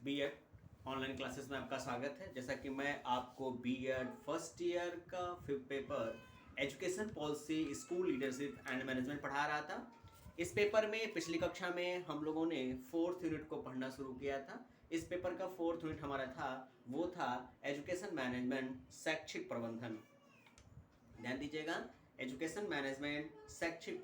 BEd online classes में आपका स्वागत है। जैसा कि मैं आपको बीएड फर्स्ट ईयर का 5th paper education policy school leadership and management पढ़ा रहा था। इस पेपर में पिछली कक्षा में हम लोगों ने 4th यूनिट को पढ़ना शुरू किया था। इस पेपर का 4th यूनिट हमारा था, वो था एजुकेशन मैनेजमेंट शैक्षिक प्रबंधन। ध्यान दीजिएगा, एजुकेशन मैनेजमेंट शैक्षिक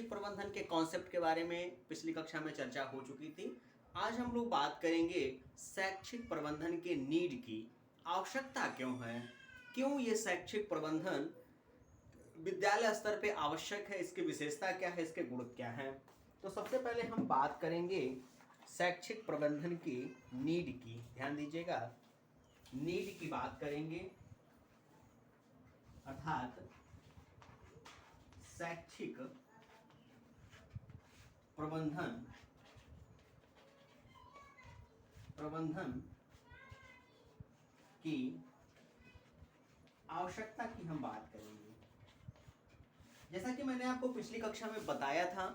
प्रबंधन के कॉन्सेप्ट के बारे में पिछली कक्षा में चर्चा हो चुकी थी। आज हम लोग बात करेंगे शैक्षिक प्रबंधन के नीड की, आवश्यकता क्यों है, क्यों ये शैक्षिक प्रबंधन विद्यालय स्तर पे आवश्यक है, इसकी विशेषता क्या है, इसके गुण क्या हैं। तो सबसे पहले हम बात करेंगे शैक्षिक प्रबंधन की नीड की। ध्यान दीजिएगा, नीड की बात करेंगे, अर्थात शैक्षिक प्रबंधन की आवश्यकता की हम बात करेंगे। जैसा कि मैंने आपको पिछली कक्षा में बताया था,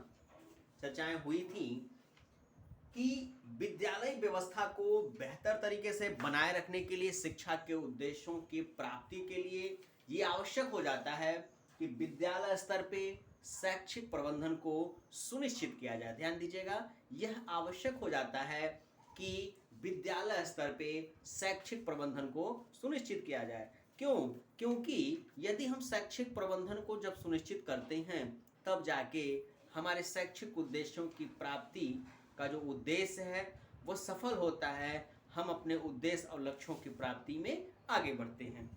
चर्चाएं हुई थी कि विद्यालय व्यवस्था को बेहतर तरीके से बनाए रखने के लिए, शिक्षा के उद्देश्यों की प्राप्ति के लिए ये आवश्यक हो जाता है कि विद्यालय स्तर पे शैक्षिक प्रबंधन को सुनिश्चित किया जाए। ध्यान दीजिएगा, यह आवश्यक हो जाता है कि विद्यालय स्तर पे शैक्षिक प्रबंधन को सुनिश्चित किया जाए। क्यों? क्योंकि यदि हम शैक्षिक प्रबंधन को जब सुनिश्चित करते हैं, तब जाके हमारे शैक्षिक उद्देश्यों की प्राप्ति का जो उद्देश्य है वो सफल होता है। हम अपने उद्देश्य और लक्ष्यों की प्राप्ति में आगे बढ़ते हैं।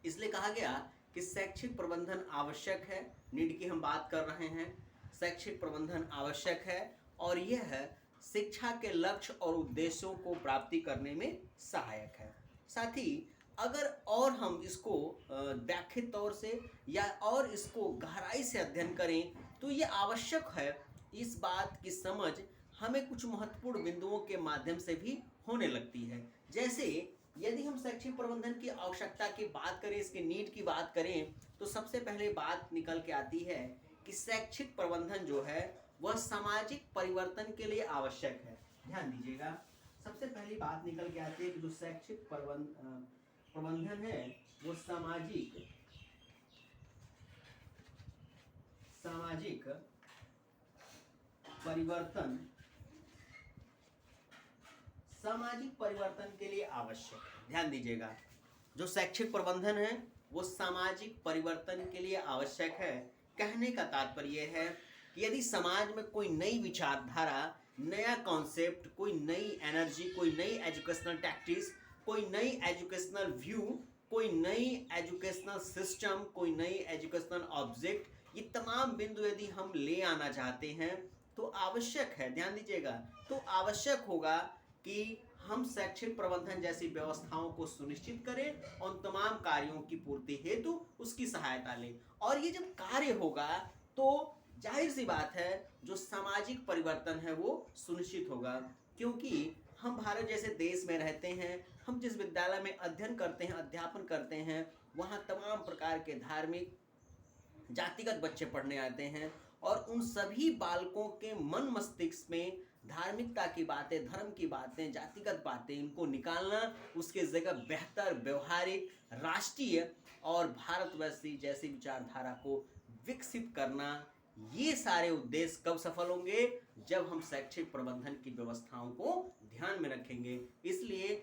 इसलिए कहा गया कि शैक्षिक प्रबंधन आवश्यक है। नीड की हम बात कर रहे हैं, शैक्षिक प्रबंधन आवश्यक है और यह शिक्षा के लक्ष्य और उद्देश्यों को प्राप्ति करने में सहायक है। साथ ही अगर और हम इसको व्याख्यात तौर से या और इसको गहराई से अध्ययन करें तो ये आवश्यक है। इस बात की समझ हमें कुछ महत्वपूर्ण बिंदुओं के माध्यम से भी होने लगती है। जैसे यदि हम शैक्षिक प्रबंधन की आवश्यकता की बात करें, इसके नीड की बात करें, तो सबसे पहले बात निकल के आती है कि शैक्षिक प्रबंधन जो है वह सामाजिक परिवर्तन के लिए आवश्यक है। ध्यान दीजिएगा, सबसे पहली बात निकल के आती है कि जो शैक्षिक प्रबंधन है वो सामाजिक परिवर्तन के लिए आवश्यक है। ध्यान दीजिएगा, जो शैक्षिक प्रबंधन है वो सामाजिक परिवर्तन के लिए आवश्यक है। कहने का तात्पर्य है कि यदि समाज में कोई नई विचारधारा, नया कॉन्सेप्ट, कोई नई एनर्जी, कोई नई एजुकेशनल टैक्टिक्स, कोई नई एजुकेशनल व्यू, कोई नई एजुकेशनल सिस्टम, कोई नई एजुकेशनल ऑब्जेक्ट, ये तमाम बिंदु यदि हम ले आना चाहते हैं तो आवश्यक है, ध्यान दीजिएगा, तो आवश्यक होगा कि हम शैक्षिक प्रबंधन जैसी व्यवस्थाओं को सुनिश्चित करें और तमाम कार्यों की पूर्ति हेतु उसकी सहायता लें। और ये जब कार्य होगा तो जाहिर सी बात है जो सामाजिक परिवर्तन है वो सुनिश्चित होगा। क्योंकि हम भारत जैसे देश में रहते हैं, हम जिस विद्यालय में अध्ययन करते हैं, अध्यापन करते हैं, वहाँ तमाम प्रकार के धार्मिक, जातिगत बच्चे पढ़ने आते हैं और उन सभी बालकों के मन मस्तिष्क में धार्मिकता की बातें, धर्म की बातें, जातिगत बातें, इनको निकालना, उसके जगह बेहतर व्यवहारिक, राष्ट्रीय और भारतवर्षीय जैसी विचारधारा को विकसित करना, ये सारे उद्देश्य कब सफल होंगे? जब हम शैक्षिक प्रबंधन की व्यवस्थाओं को ध्यान में रखेंगे। इसलिए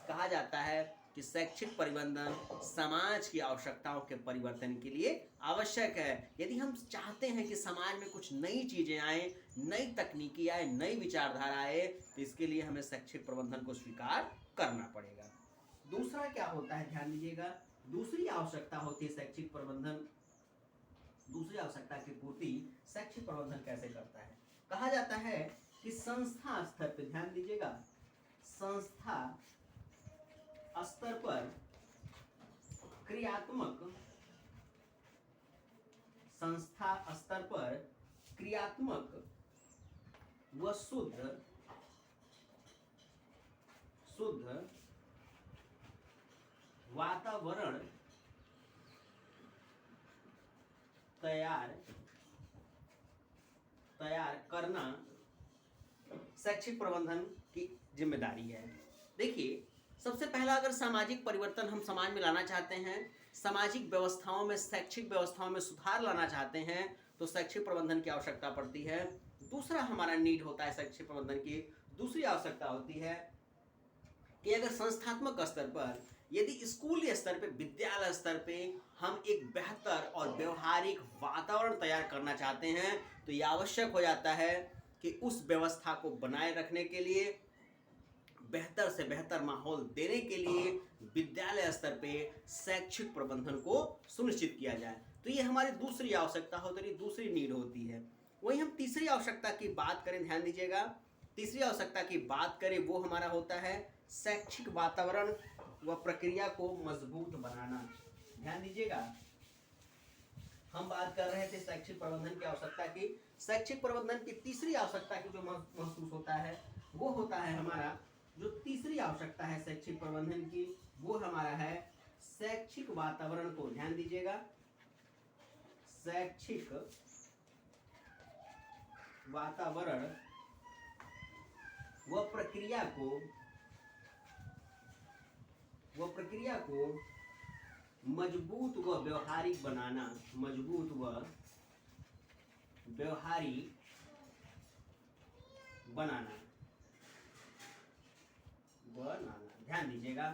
कहा जाता है कि शैक्षिक प्रबंधन समाज की आवश्यकताओं के परिवर्तन के लिए आवश्यक है। यदि हम चाहते हैं कि समाज में कुछ नई चीजें आए, नई तकनीकी आए, नई विचारधारा आए, तो इसके लिए हमें शैक्षिक प्रबंधन को स्वीकार करना पड़ेगा। दूसरा क्या होता है, ध्यान दीजिएगा, दूसरी आवश्यकता होती है शैक्षिक प्रबंधन, दूसरी आवश्यकता की पूर्ति शैक्षिक प्रबंधन कैसे करता है? कहा जाता है कि संस्था स्तर पर, ध्यान दीजिएगा, संस्था स्तर पर क्रियात्मक व शुद्ध वातावरण तैयार करना शैक्षिक प्रबंधन की जिम्मेदारी है। देखिए, सबसे पहला अगर सामाजिक परिवर्तन हम समाज में लाना चाहते हैं, सामाजिक व्यवस्थाओं में, शैक्षिक व्यवस्थाओं में सुधार लाना चाहते हैं, तो शैक्षिक प्रबंधन की आवश्यकता पड़ती है। दूसरा हमारा नीड होता है शैक्षिक प्रबंधन की, दूसरी आवश्यकता होती है कि अगर संस्थात्मक स्तर पर, यदि स्कूली स्तर पे, विद्यालय स्तर पे हम एक बेहतर और व्यवहारिक वातावरण तैयार करना चाहते हैं, तो ये आवश्यक हो जाता है कि उस व्यवस्था को बनाए रखने के लिए, बेहतर से बेहतर माहौल देने के लिए विद्यालय स्तर पे शैक्षिक प्रबंधन को सुनिश्चित किया जाए। तो ये हमारी दूसरी आवश्यकता होती है, दूसरी नीड होती है। वहीं हम तीसरी आवश्यकता की बात करें, ध्यान दीजिएगा, तीसरी आवश्यकता की बात करें, वो हमारा होता है शैक्षिक वातावरण व प्रक्रिया को मजबूत बनाना। ध्यान दीजिएगा, हम बात कर रहे थे शैक्षिक प्रबंधन की आवश्यकता की। शैक्षिक प्रबंधन की तीसरी आवश्यकता की जो महसूस होता है, वो होता है हमारा, जो तीसरी आवश्यकता है शैक्षिक प्रबंधन की, वो हमारा है शैक्षिक वातावरण को, ध्यान दीजिएगा, शैक्षिक वातावरण व प्रक्रिया को मजबूत व व्यवहारिक बनाना, मजबूत व व्यवहारिक बनाना। ध्यान दीजिएगा,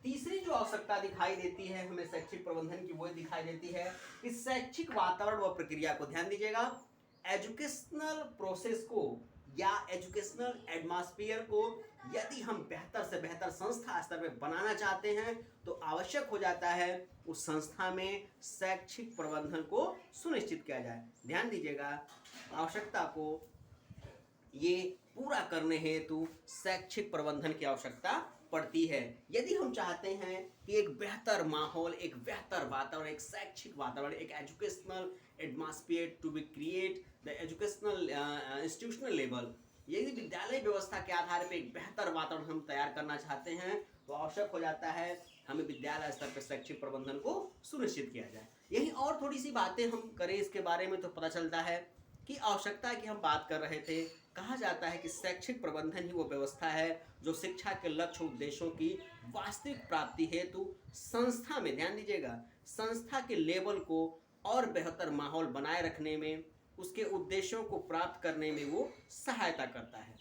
तीसरी जो आवश्यकता दिखाई देती है हमें शैक्षिक प्रबंधन की, वो दिखाई देती है कि शैक्षिक वातावरण व प्रक्रिया को, ध्यान दीजिएगा, एजुकेशनल प्रोसेस को या एजुकेशनल एटमॉस्फेयर को यदि हम बेहतर से बेहतर संस्था स्तर पर बनाना चाहते हैं, तो आवश्यक हो जाता है उस संस्था में शैक्षिक प्रबंधन को सुनिश्चित किया जाए। ध्यान दीजिएगा, आवश्यकता को ये पूरा करने हेतु शैक्षिक प्रबंधन की आवश्यकता पड़ती है। यदि हम चाहते हैं कि एक बेहतर माहौल, एक बेहतर वातावरण, एक शैक्षिक वातावरण, एक educational atmosphere to be create the educational institutional level, यदि विद्यालय व्यवस्था के आधार पर एक बेहतर वातावरण हम तैयार करना चाहते हैं, तो आवश्यक हो जाता है हमें विद्यालय स्तर पर शैक्षिक प्रबंधन को सुनिश्चित किया जाए। यही और थोड़ी सी बातें हम करें इसके बारे में, तो पता चलता है कि आवश्यकता की हम बात कर रहे थे। कहा जाता है कि शैक्षिक प्रबंधन ही वो व्यवस्था है जो शिक्षा के लक्ष्य उद्देश्यों की वास्तविक प्राप्ति हेतु संस्था में, ध्यान दीजिएगा, संस्था के लेवल को और बेहतर माहौल बनाए रखने में, उसके उद्देश्यों को प्राप्त करने में वो सहायता करता है।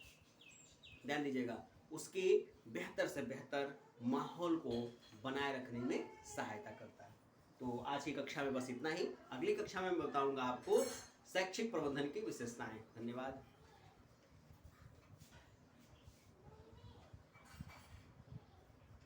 ध्यान दीजिएगा, उसके बेहतर से बेहतर माहौल को बनाए रखने में सहायता करता है। तो आज की कक्षा में बस इतना ही। अगली कक्षा में मैं बताऊंगा आपको शैक्षिक प्रबंधन की विशेषताएं। धन्यवाद।